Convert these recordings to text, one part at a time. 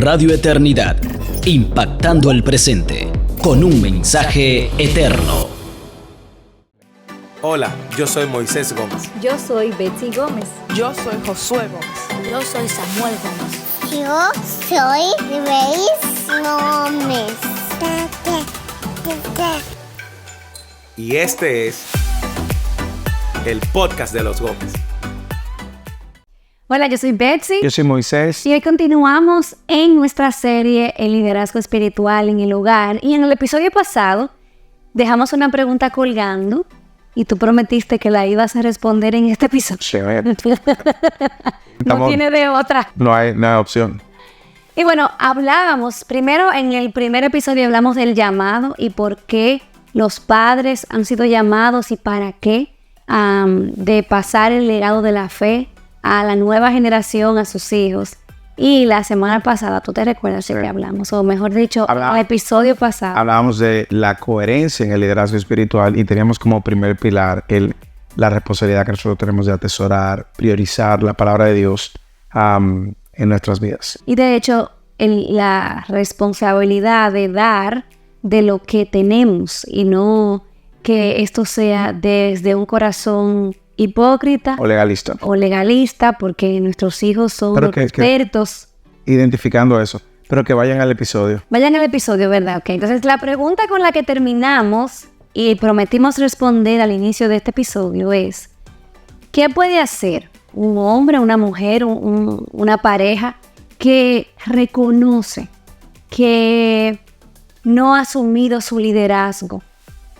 Radio Eternidad, impactando el presente con un mensaje eterno. Hola, yo soy Moisés Gómez. Yo soy Betsy Gómez. Yo soy Josué Gómez. Yo soy Samuel Gómez. Yo soy Grace Gómez. Y este es el podcast de los Gómez. Hola, yo soy Betsy. Yo soy Moisés. Y hoy continuamos en nuestra serie El liderazgo espiritual en el hogar. Y en el episodio pasado dejamos una pregunta colgando y tú prometiste que la ibas a responder en este episodio. Sí, no tiene de otra. No hay opción. Y bueno, hablábamos, primero en el primer episodio hablamos del llamado y por qué los padres han sido llamados y para qué, de pasar el legado de la fe a la nueva generación, a sus hijos. Y la semana pasada, ¿tú te recuerdas de qué hablamos? O mejor dicho, el episodio pasado. Hablábamos de la coherencia en el liderazgo espiritual y teníamos como primer pilar la responsabilidad que nosotros tenemos de atesorar, priorizar la palabra de Dios en nuestras vidas. Y de hecho, la responsabilidad de dar de lo que tenemos y no que esto sea desde un corazón hipócrita o legalista, porque nuestros hijos son expertos. Identificando eso, pero que vayan al episodio. Vayan al episodio, ¿verdad? Okay. Entonces, la pregunta con la que terminamos y prometimos responder al inicio de este episodio es: ¿qué puede hacer un hombre, una mujer, una pareja que reconoce que no ha asumido su liderazgo,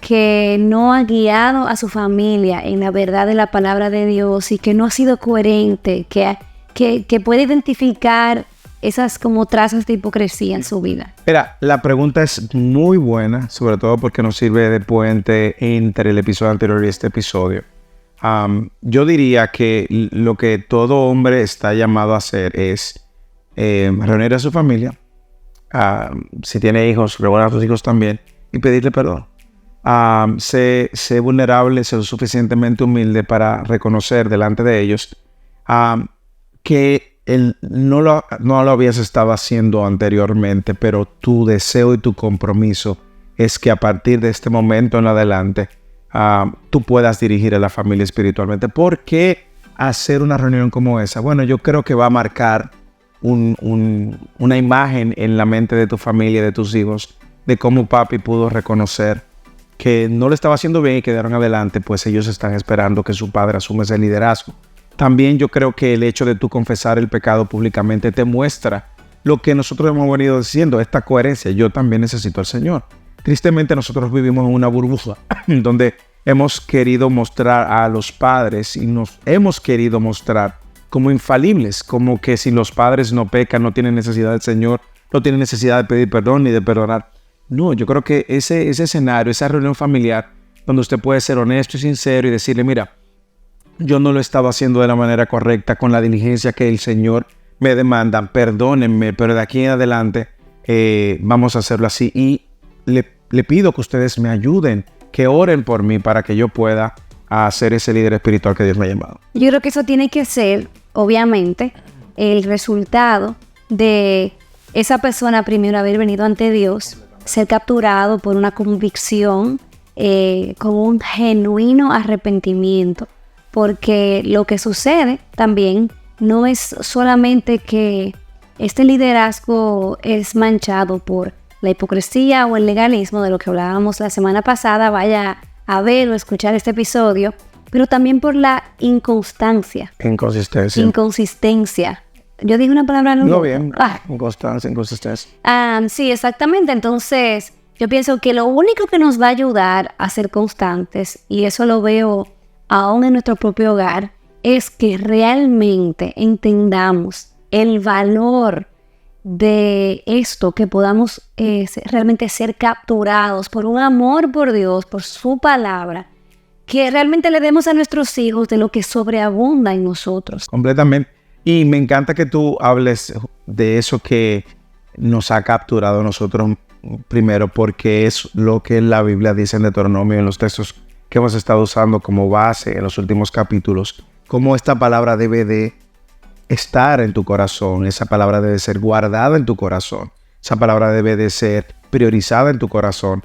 que no ha guiado a su familia en la verdad de la palabra de Dios y que no ha sido coherente, que puede identificar esas como trazas de hipocresía en su vida? Mira, la pregunta es muy buena, sobre todo porque nos sirve de puente entre el episodio anterior y este episodio. Yo diría que lo que todo hombre está llamado a hacer es reunir a su familia, si tiene hijos, reunir a sus hijos también y pedirle perdón. Sé vulnerable, sé lo suficientemente humilde para reconocer delante de ellos que no lo habías estado haciendo anteriormente, pero tu deseo y tu compromiso es que a partir de este momento en adelante tú puedas dirigir a la familia espiritualmente. ¿Por qué hacer una reunión como esa? Bueno, yo creo que va a marcar una imagen en la mente de tu familia, de tus hijos, de cómo papi pudo reconocer que no lo estaba haciendo bien y quedaron adelante, pues ellos están esperando que su padre asuma ese liderazgo. También yo creo que el hecho de tú confesar el pecado públicamente te muestra lo que nosotros hemos venido diciendo, esta coherencia. Yo también necesito al Señor. Tristemente nosotros vivimos en una burbuja donde hemos querido mostrar a los padres y nos hemos querido mostrar como infalibles, como que si los padres no pecan, no tienen necesidad del Señor, no tienen necesidad de pedir perdón ni de perdonar. No, yo creo que ese escenario, esa reunión familiar, donde usted puede ser honesto y sincero y decirle, mira, yo no lo estaba haciendo de la manera correcta, con la diligencia que el Señor me demanda, perdónenme, pero de aquí en adelante vamos a hacerlo así. Y le pido que ustedes me ayuden, que oren por mí para que yo pueda ser ese líder espiritual que Dios me ha llamado. Yo creo que eso tiene que ser, obviamente, el resultado de esa persona primero haber venido ante Dios, ser capturado por una convicción con un genuino arrepentimiento, porque lo que sucede también no es solamente que este liderazgo es manchado por la hipocresía o el legalismo, de lo que hablábamos la semana pasada. Vaya a ver o escuchar este episodio, pero también por la inconsistencia. Yo dije una palabra no bien. Inconsistencia. Sí, exactamente. Entonces, yo pienso que lo único que nos va a ayudar a ser constantes, y eso lo veo aún en nuestro propio hogar, es que realmente entendamos el valor de esto, que podamos realmente ser capturados por un amor por Dios, por su palabra, que realmente le demos a nuestros hijos de lo que sobreabunda en nosotros. Completamente. Y me encanta que tú hables de eso que nos ha capturado a nosotros primero, porque es lo que la Biblia dice en Deuteronomio, en los textos que hemos estado usando como base en los últimos capítulos, cómo esta palabra debe de estar en tu corazón, esa palabra debe ser guardada en tu corazón, esa palabra debe de ser priorizada en tu corazón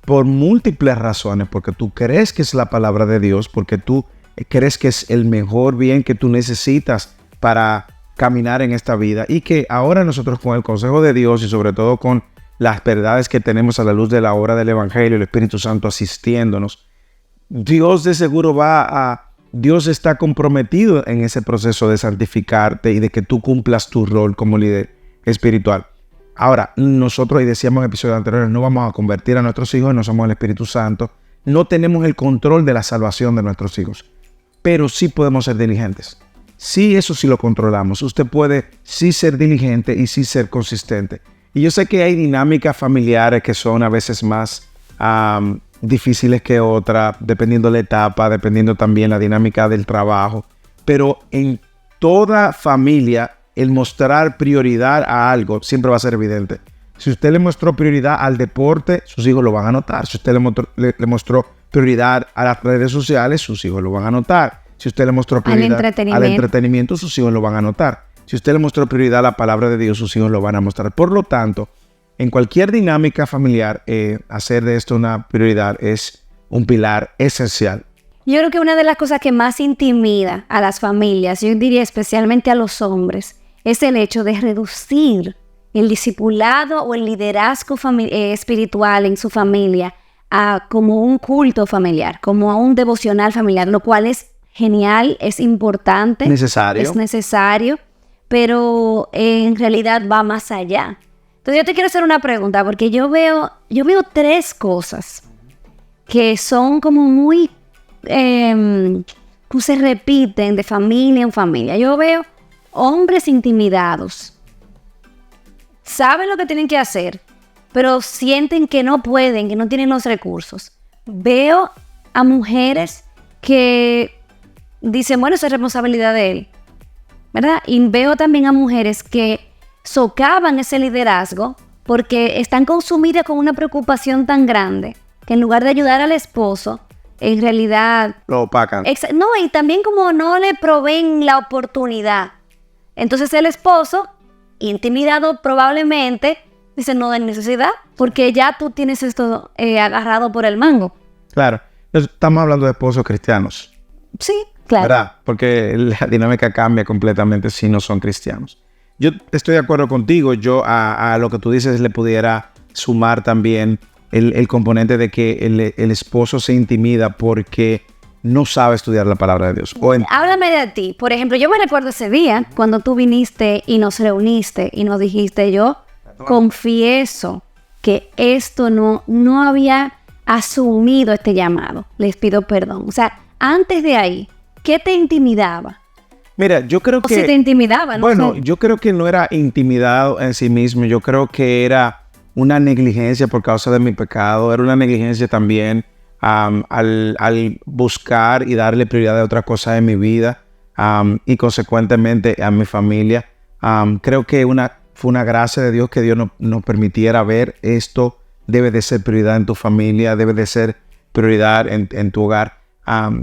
por múltiples razones, porque tú crees que es la palabra de Dios, porque tú crees que es el mejor bien que tú necesitas para caminar en esta vida, y que ahora nosotros con el consejo de Dios y sobre todo con las verdades que tenemos a la luz de la obra del Evangelio, el Espíritu Santo asistiéndonos, Dios de seguro Dios está comprometido en ese proceso de santificarte y de que tú cumplas tu rol como líder espiritual. Ahora, nosotros, y decíamos en episodios anteriores, no vamos a convertir a nuestros hijos, no somos el Espíritu Santo, no tenemos el control de la salvación de nuestros hijos, pero sí podemos ser diligentes. Sí, eso sí lo controlamos. Usted puede sí ser diligente y sí ser consistente. Y yo sé que hay dinámicas familiares que son a veces más difíciles que otras, dependiendo la etapa, dependiendo también la dinámica del trabajo. Pero en toda familia, el mostrar prioridad a algo siempre va a ser evidente. Si usted le mostró prioridad al deporte, sus hijos lo van a notar. Si usted le mostró prioridad a las redes sociales, sus hijos lo van a notar. Si usted le mostró prioridad al entretenimiento, sus hijos lo van a notar. Si usted le mostró prioridad a la palabra de Dios, sus hijos lo van a mostrar. Por lo tanto, en cualquier dinámica familiar, hacer de esto una prioridad es un pilar esencial. Yo creo que una de las cosas que más intimida a las familias, yo diría especialmente a los hombres, es el hecho de reducir el discipulado o el liderazgo espiritual en su familia a como un culto familiar, como a un devocional familiar, lo cual es genial, es importante, es necesario, pero en realidad va más allá. Entonces yo te quiero hacer una pregunta, porque yo veo 3 cosas que son como muy, que se repiten de familia en familia. Yo veo hombres intimidados, saben lo que tienen que hacer, pero sienten que no pueden, que no tienen los recursos. Veo a mujeres que dicen, bueno, esa es responsabilidad de él, ¿verdad? Y veo también a mujeres que socavan ese liderazgo porque están consumidas con una preocupación tan grande que en lugar de ayudar al esposo, en realidad lo opacan. No, y también como no le proveen la oportunidad. Entonces el esposo, intimidado probablemente, dice, no hay necesidad, porque ya tú tienes esto agarrado por el mango. Claro, estamos hablando de esposos cristianos. Sí, claro. ¿Verdad? Porque la dinámica cambia completamente si no son cristianos. Yo estoy de acuerdo contigo. Yo a lo que tú dices le pudiera sumar también el componente de que el esposo se intimida porque no sabe estudiar la palabra de Dios. Háblame de ti. Por ejemplo, yo me recuerdo ese día cuando tú viniste y nos reuniste y nos dijiste, yo confieso que esto no había asumido este llamado. Les pido perdón. O sea, antes de ahí, ¿qué te intimidaba? Mira, yo creo que... O si te intimidaba, ¿no? Bueno, yo creo que no era intimidado en sí mismo. Yo creo que era una negligencia por causa de mi pecado. Era una negligencia también al buscar y darle prioridad a otras cosas en mi vida y consecuentemente a mi familia. Creo que fue una gracia de Dios que Dios nos permitiera ver esto. Debe de ser prioridad en tu familia, debe de ser prioridad en tu hogar.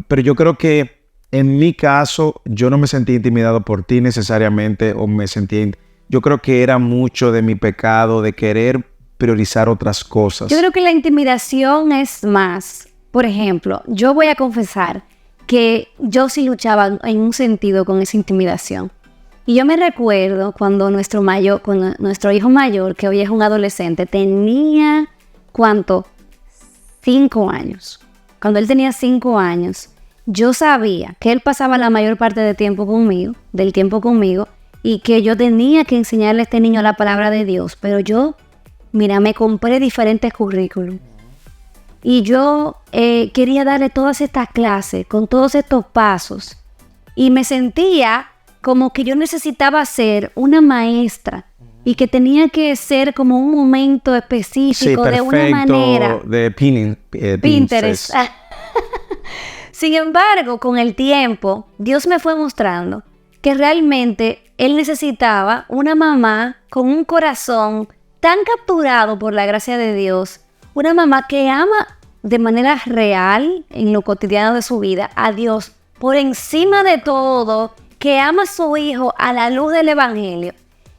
Pero yo creo que en mi caso, yo no me sentí intimidado por ti necesariamente, yo creo que era mucho de mi pecado, de querer priorizar otras cosas. Yo creo que la intimidación es más. Por ejemplo, yo voy a confesar que yo sí luchaba en un sentido con esa intimidación. Y yo me recuerdo cuando nuestro hijo mayor, que hoy es un adolescente, tenía, ¿cuánto? 5 años. Cuando él tenía 5 años, yo sabía que él pasaba la mayor parte del tiempo conmigo, y que yo tenía que enseñarle a este niño la palabra de Dios. Pero yo, mira, me compré diferentes currículum. Y yo quería darle todas estas clases, con todos estos pasos. Y me sentía como que yo necesitaba ser una maestra. Y que tenía que ser como un momento específico, de una manera. De Pinterest. Sin embargo, con el tiempo, Dios me fue mostrando que realmente Él necesitaba una mamá con un corazón tan capturado por la gracia de Dios, una mamá que ama de manera real, en lo cotidiano de su vida, a Dios por encima de todo que ama a su hijo a la luz del evangelio.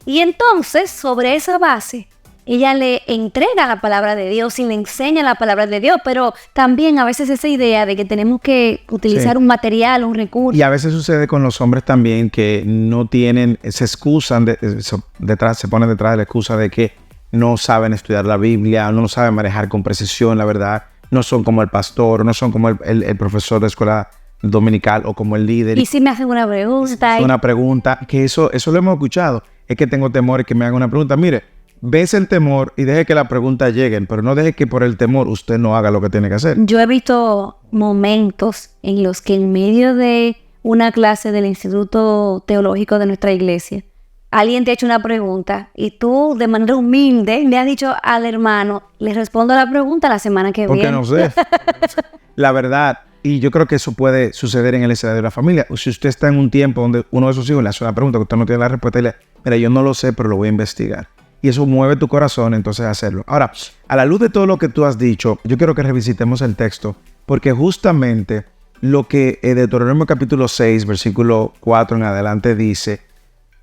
Y entonces, sobre esa base, ella le entrega la palabra de Dios y le enseña la palabra de Dios, pero también a veces esa idea de que tenemos que utilizar un material, un recurso. Y a veces sucede con los hombres también que no tienen, se excusan, se ponen detrás de la excusa de que no saben estudiar la Biblia, no saben manejar con precisión la verdad, no son como el pastor, no son como el profesor de escuela dominical o como el líder. Y si me hacen una pregunta. Una pregunta, que eso lo hemos escuchado. Es que tengo temor de que me hagan una pregunta. Mire, ves el temor y deje que las preguntas lleguen, pero no deje que por el temor usted no haga lo que tiene que hacer. Yo he visto momentos en los que en medio de una clase del Instituto Teológico de nuestra iglesia, alguien te ha hecho una pregunta y tú de manera humilde le has dicho al hermano, le respondo a la pregunta la semana que viene. Porque no sé. La verdad, y yo creo que eso puede suceder en el escenario de la familia. Si usted está en un tiempo donde uno de sus hijos le hace una pregunta que usted no tiene la respuesta y le mira, yo no lo sé, pero lo voy a investigar. Y eso mueve tu corazón, entonces hacerlo. Ahora, a la luz de todo lo que tú has dicho, yo quiero que revisitemos el texto, porque justamente lo que Deuteronomio capítulo 6, versículo 4 en adelante dice,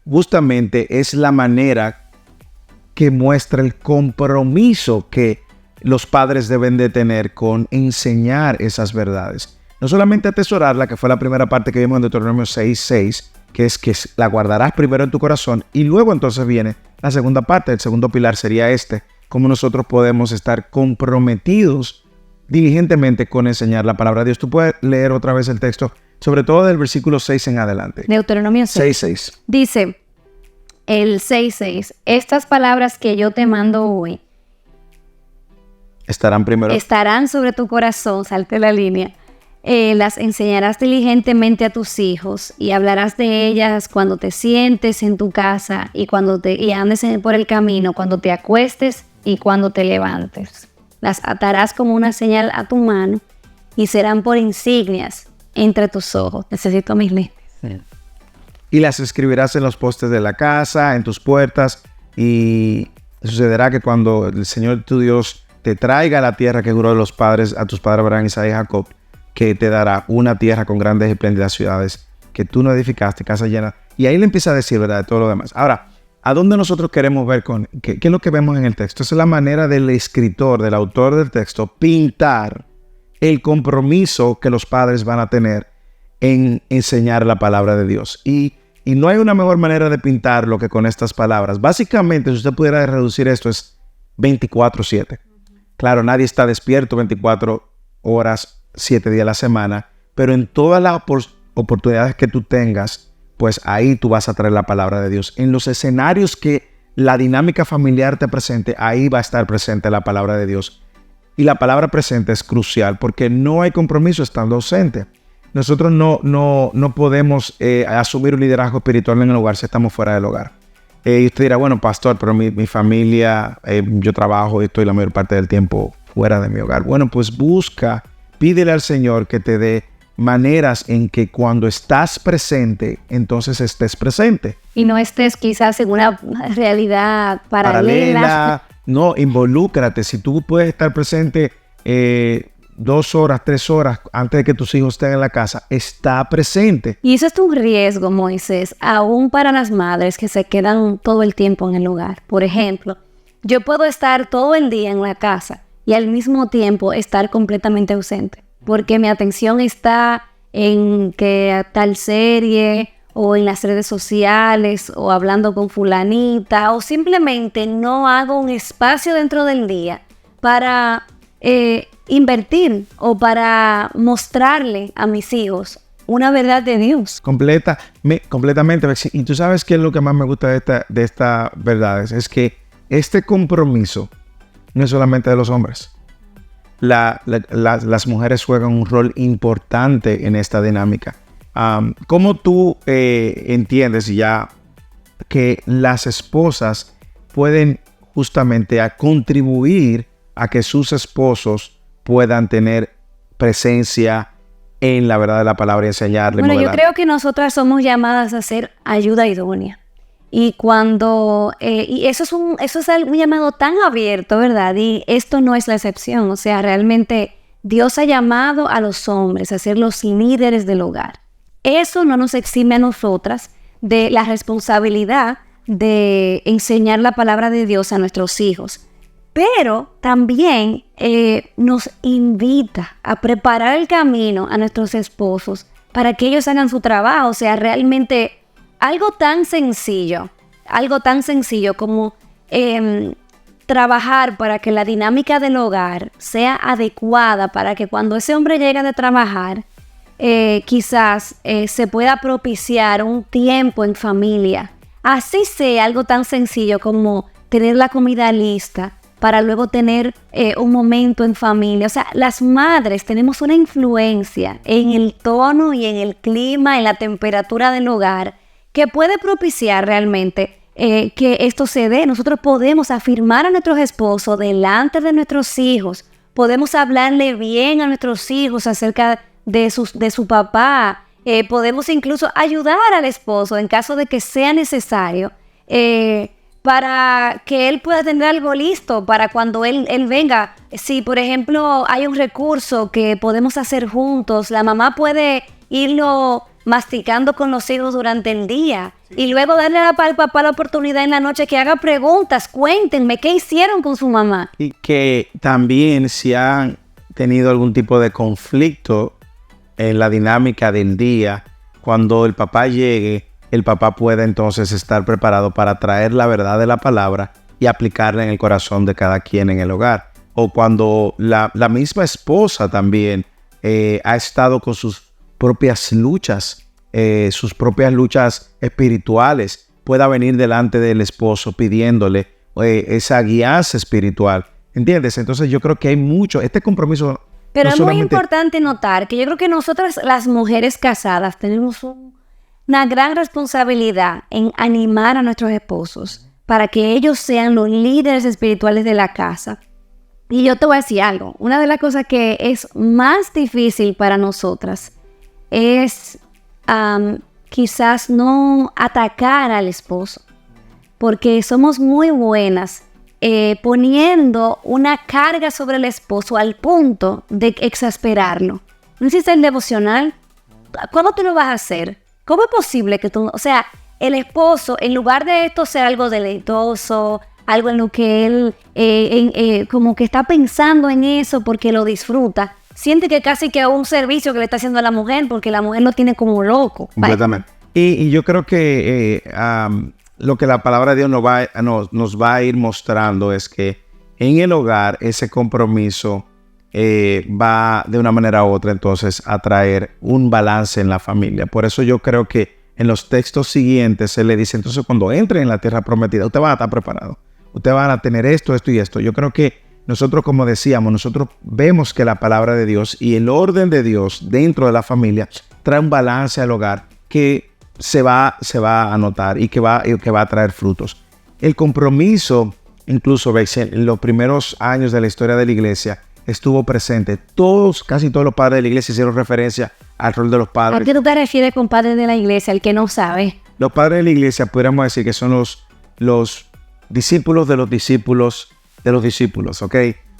justamente es la manera que muestra el compromiso que los padres deben de tener con enseñar esas verdades. No solamente atesorarla, que fue la primera parte que vimos en Deuteronomio 6:6, que es que la guardarás primero en tu corazón, y luego entonces viene la segunda parte. El segundo pilar sería cómo nosotros podemos estar comprometidos diligentemente con enseñar la palabra de Dios. Tú puedes leer otra vez el texto, sobre todo del versículo 6 en adelante. Deuteronomio 6:6. Dice el 6:6, estas palabras que yo te mando hoy estarán sobre tu corazón, salte la línea. Las enseñarás diligentemente a tus hijos y hablarás de ellas cuando te sientes en tu casa y cuando y andes por el camino, cuando te acuestes y cuando te levantes. Las atarás como una señal a tu mano y serán por insignias entre tus ojos. Necesito mis lentes. Sí. Y las escribirás en los postes de la casa, en tus puertas, y sucederá que cuando el Señor tu Dios te traiga a la tierra que juró a tus padres Abraham, Isaac y Jacob, que te dará una tierra con grandes y espléndidas ciudades que tú no edificaste, casas llenas. Y ahí le empieza a decir, ¿verdad?, de todo lo demás. Ahora, ¿a dónde nosotros queremos ver qué es lo que vemos en el texto? Esa es la manera del escritor, del autor del texto, pintar el compromiso que los padres van a tener en enseñar la palabra de Dios. Y no hay una mejor manera de pintarlo que con estas palabras. Básicamente, si usted pudiera reducir esto, es 24/7. Claro, nadie está despierto 24 horas, 7 días a la semana, pero en todas las oportunidades que tú tengas, pues ahí tú vas a traer la palabra de Dios. En los escenarios que la dinámica familiar te presente, ahí va a estar presente la palabra de Dios. Y la palabra presente es crucial porque no hay compromiso estando ausente. Nosotros no podemos asumir un liderazgo espiritual en el hogar si estamos fuera del hogar. Y usted dirá, bueno, pastor, pero mi familia, yo trabajo y estoy la mayor parte del tiempo fuera de mi hogar. Bueno, pues pídele al Señor que te dé maneras en que cuando estás presente, entonces estés presente. Y no estés quizás en una realidad paralela. No, involúcrate. Si tú puedes estar presente 2 horas, 3 horas antes de que tus hijos estén en la casa, está presente. Y eso es un riesgo, Moisés, aún para las madres que se quedan todo el tiempo en el hogar. Por ejemplo, yo puedo estar todo el día en la casa y al mismo tiempo estar completamente ausente, porque mi atención está en que tal serie o en las redes sociales o hablando con fulanita, o simplemente no hago un espacio dentro del día para invertir o para mostrarle a mis hijos una verdad de Dios. Completamente. Y tú sabes qué es lo que más me gusta de estas verdades, es que este compromiso no es solamente de los hombres. Las mujeres juegan un rol importante en esta dinámica. ¿Cómo tú entiendes ya que las esposas pueden justamente contribuir a que sus esposos puedan tener presencia en la verdad de la palabra y enseñarle? Bueno, yo creo que nosotras somos llamadas a ser ayuda idónea. Y cuando y eso es un llamado tan abierto, ¿verdad? Y esto no es la excepción. O sea, realmente Dios ha llamado a los hombres a ser los líderes del hogar. eso no nos exime a nosotras de la responsabilidad de enseñar la palabra de Dios a nuestros hijos. Pero también nos invita a preparar el camino a nuestros esposos para que ellos hagan su trabajo. O sea, realmente algo tan sencillo como trabajar para que la dinámica del hogar sea adecuada para que cuando ese hombre llegue de trabajar, quizás se pueda propiciar un tiempo en familia. Así sea algo tan sencillo como tener la comida lista para luego tener un momento en familia. O sea, las madres tenemos una influencia en el tono y en el clima, en la temperatura del hogar, que puede propiciar realmente que esto se dé. Nosotros podemos afirmar a nuestros esposos delante de nuestros hijos, podemos hablarle bien a nuestros hijos acerca de su papá, podemos incluso ayudar al esposo en caso de que sea necesario, para que él pueda tener algo listo para cuando él venga. Si, por ejemplo, hay un recurso que podemos hacer juntos, la mamá puede irlo masticando con los hijos durante el día y luego darle al papá la oportunidad en la noche que haga preguntas. Cuéntenme qué hicieron con su mamá. Y que también si han tenido algún tipo de conflicto en la dinámica del día, cuando el papá llegue, el papá puede entonces estar preparado para traer la verdad de la palabra y aplicarla en el corazón de cada quien en el hogar. O cuando la misma esposa también ha estado con sus propias luchas espirituales, pueda venir delante del esposo pidiéndole esa guianza espiritual. ¿Entiendes? Entonces yo creo que hay mucho, este compromiso. Pero es muy importante notar que yo creo que nosotras las mujeres casadas tenemos una gran responsabilidad en animar a nuestros esposos para que ellos sean los líderes espirituales de la casa. Y yo te voy a decir algo, una de las cosas que es más difícil para nosotras es quizás no atacar al esposo, porque somos muy buenas poniendo una carga sobre el esposo al punto de exasperarlo. ¿No hiciste el devocional? ¿Cuándo tú lo vas a hacer? ¿Cómo es posible que tú...? O sea, el esposo, en lugar de esto ser algo deleitoso, algo en lo que él como que está pensando en eso porque lo disfruta, siente que casi que es un servicio que le está haciendo a la mujer porque la mujer lo tiene como loco. Completamente. Y yo creo que lo que la palabra de Dios nos va a ir mostrando es que en el hogar ese compromiso va de una manera u otra entonces a traer un balance en la familia. Por eso yo creo que en los textos siguientes se le dice, entonces cuando entren en la tierra prometida, ustedes van a estar preparados. Ustedes van a tener esto, esto y esto. Yo creo que nosotros, como decíamos, nosotros vemos que la palabra de Dios y el orden de Dios dentro de la familia trae un balance al hogar que se va a notar y que va a traer frutos. El compromiso, incluso en los primeros años de la historia de la iglesia, estuvo presente. Casi todos los padres de la iglesia hicieron referencia al rol de los padres. ¿A qué tú te refieres con padres de la iglesia, el que no sabe? Los padres de la iglesia, podríamos decir que son los discípulos de los discípulos de los discípulos, ¿ok?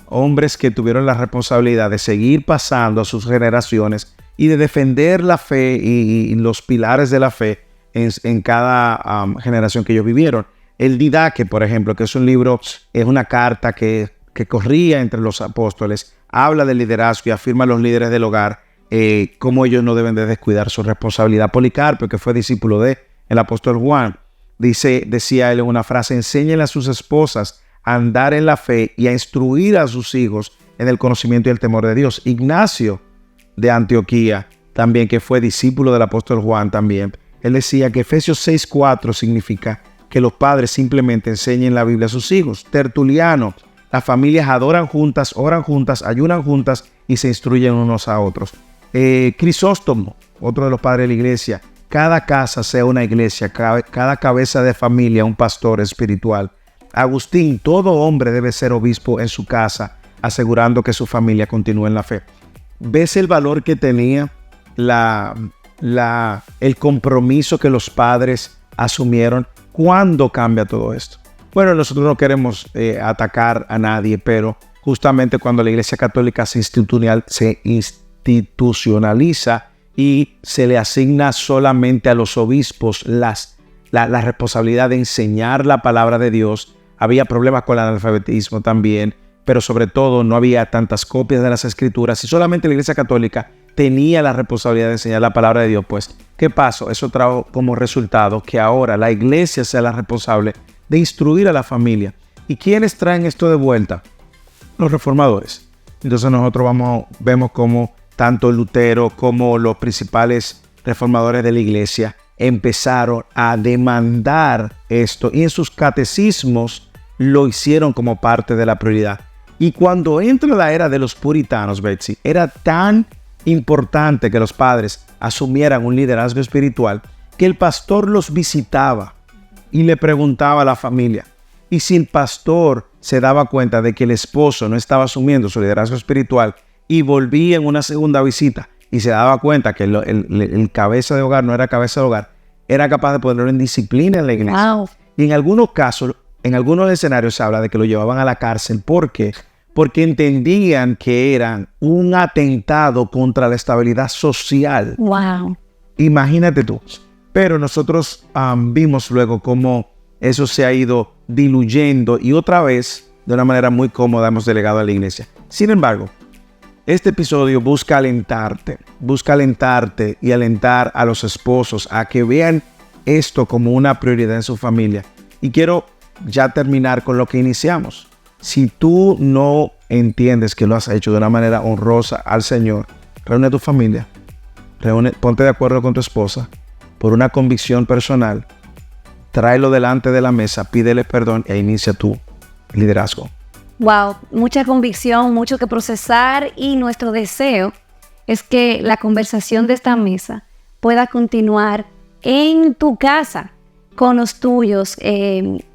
Hombres que tuvieron la responsabilidad de seguir pasando a sus generaciones y de defender la fe y los pilares de la fe en cada generación que ellos vivieron. El Didaque, por ejemplo, que es un libro, es una carta que corría entre los apóstoles, habla del liderazgo y afirma a los líderes del hogar cómo ellos no deben de descuidar su responsabilidad. Policarpo, que fue discípulo del apóstol Juan, decía él en una frase: enséñenle a sus esposas a andar en la fe y a instruir a sus hijos en el conocimiento y el temor de Dios. Ignacio de Antioquía, también, que fue discípulo del apóstol Juan también, él decía que Efesios 6:4 significa que los padres simplemente enseñen la Biblia a sus hijos. Tertuliano: las familias adoran juntas, oran juntas, ayunan juntas y se instruyen unos a otros. Crisóstomo, otro de los padres de la iglesia: cada casa sea una iglesia, cada cabeza de familia un pastor espiritual. Agustín: todo hombre debe ser obispo en su casa, asegurando que su familia continúe en la fe. ¿Ves el valor que tenía el compromiso que los padres asumieron? ¿Cuándo cambia todo esto? Bueno, nosotros no queremos atacar a nadie, pero justamente cuando la Iglesia Católica se institucionaliza y se le asigna solamente a los obispos la responsabilidad de enseñar la palabra de Dios. Había problemas con el analfabetismo también, pero sobre todo no había tantas copias de las escrituras y solamente la Iglesia Católica tenía la responsabilidad de enseñar la palabra de Dios. Pues, ¿qué pasó? Eso trajo como resultado que ahora la Iglesia sea la responsable de instruir a la familia. ¿Y quiénes traen esto de vuelta? Los reformadores. Entonces nosotros vemos cómo tanto Lutero como los principales reformadores de la Iglesia empezaron a demandar esto y en sus catecismos lo hicieron como parte de la prioridad. Y cuando entra la era de los puritanos, Betsy, era tan importante que los padres asumieran un liderazgo espiritual que el pastor los visitaba y le preguntaba a la familia. Y si el pastor se daba cuenta de que el esposo no estaba asumiendo su liderazgo espiritual y volvía en una segunda visita y se daba cuenta que el cabeza de hogar no era cabeza de hogar, era capaz de ponerlo en disciplina en la iglesia. Wow. Y en algunos casos, en algunos escenarios se habla de que lo llevaban a la cárcel. ¿Por qué? Porque entendían que eran un atentado contra la estabilidad social. Wow. Imagínate tú. Pero nosotros vimos luego cómo eso se ha ido diluyendo y otra vez, de una manera muy cómoda, hemos delegado a la iglesia. Sin embargo, este episodio busca alentarte y alentar a los esposos a que vean esto como una prioridad en su familia. Y quiero ya terminar con lo que iniciamos. Si tú no entiendes que lo has hecho de una manera honrosa al Señor, reúne a tu familia, ponte de acuerdo con tu esposa por una convicción personal, tráelo delante de la mesa, pídele perdón e inicia tu liderazgo. Wow, mucha convicción, mucho que procesar y nuestro deseo es que la conversación de esta mesa pueda continuar en tu casa con los tuyos,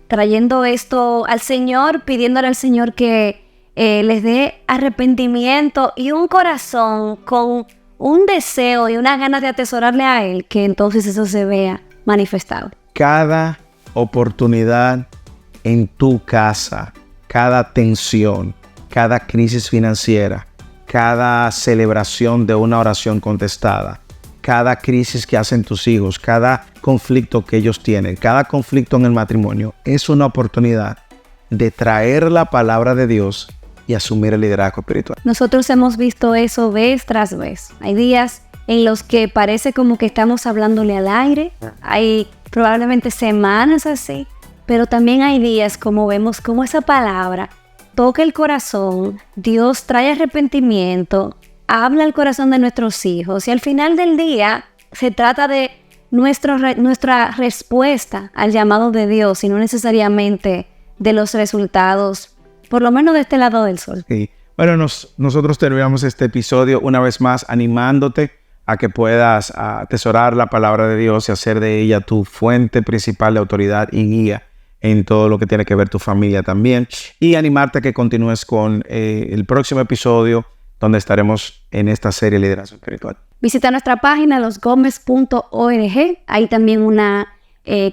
trayendo esto al Señor, pidiéndole al Señor que les dé arrepentimiento y un corazón con un deseo y una ganas de atesorarle a Él, que entonces eso se vea manifestado. Cada oportunidad en tu casa, cada tensión, cada crisis financiera, cada celebración de una oración contestada, cada crisis que hacen tus hijos, cada conflicto que ellos tienen, cada conflicto en el matrimonio, es una oportunidad de traer la palabra de Dios y asumir el liderazgo espiritual. Nosotros hemos visto eso vez tras vez. Hay días en los que parece como que estamos hablándole al aire, hay probablemente semanas así, pero también hay días como vemos como esa palabra toca el corazón, Dios trae arrepentimiento, habla al corazón de nuestros hijos y al final del día se trata de nuestra respuesta al llamado de Dios y no necesariamente de los resultados, por lo menos de este lado del sol. Sí. Bueno, nosotros terminamos este episodio una vez más animándote a que puedas atesorar la palabra de Dios y hacer de ella tu fuente principal de autoridad y guía en todo lo que tiene que ver tu familia también. Y animarte a que continúes con el próximo episodio donde estaremos en esta serie Liderazgo Espiritual. Visita nuestra página losgomez.org. Hay también una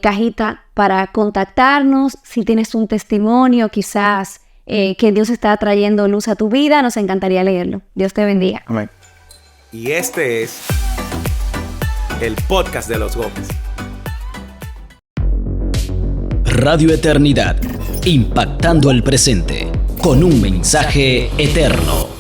cajita para contactarnos. Si tienes un testimonio, quizás que Dios está trayendo luz a tu vida, nos encantaría leerlo. Dios te bendiga. Amén. Y este es el podcast de los Gómez. Radio Eternidad, impactando el presente con un mensaje eterno.